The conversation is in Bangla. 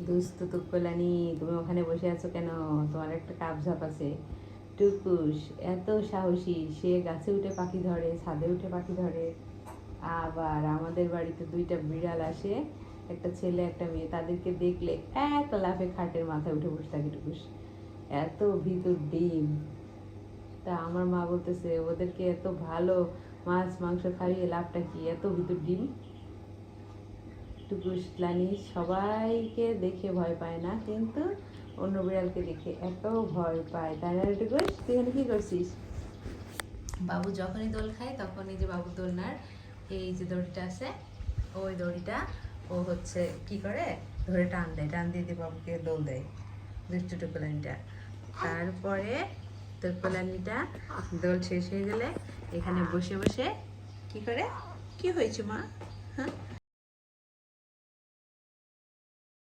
দুস্তু তুক্কলানি, তুমি ওখানে বসে আছো কেন? তোমার একটা কাপ ঝাপ আছে। টুকুস এত সাহসী, সে গাছে উঠে পাখি ধরে, ছাদে উঠে পাখি ধরে। আবার আমাদের বাড়িতে দুইটা বিড়াল আসে, একটা ছেলে একটা মেয়ে, তাদেরকে দেখলে এক লাফে খাটের মাথায় উঠে বসে থাকে টুকুস। এত ভিতর ডিম। তা আমার মা বলতেছে ওদেরকে এত ভালো মাছ মাংস খাইয়ে লাভটা কি, এত ভিতর ডিম। টুকুস লানি সবাইকে দেখে ভয় পায় না, কিন্তু অন্য বিড়ালকে দেখে এত ভয় পায়। তাই না টুকুস? তুই এখানে কি করছিস? বাবু যখনই দোল খায় তখনই যে বাবু দোলনার এই যে দড়িটা আছে, ওই দড়িটা ও হচ্ছে কি করে ধরে টান দেয়, টান দিয়ে দিয়ে বাবুকে দোল দেয় দুষ্টু টুকুলানিটা। তারপরে টুকুলানিটা দোল শেষ হয়ে গেলে এখানে বসে বসে কি করে, কি হয়েছে মা? হ্যাঁ,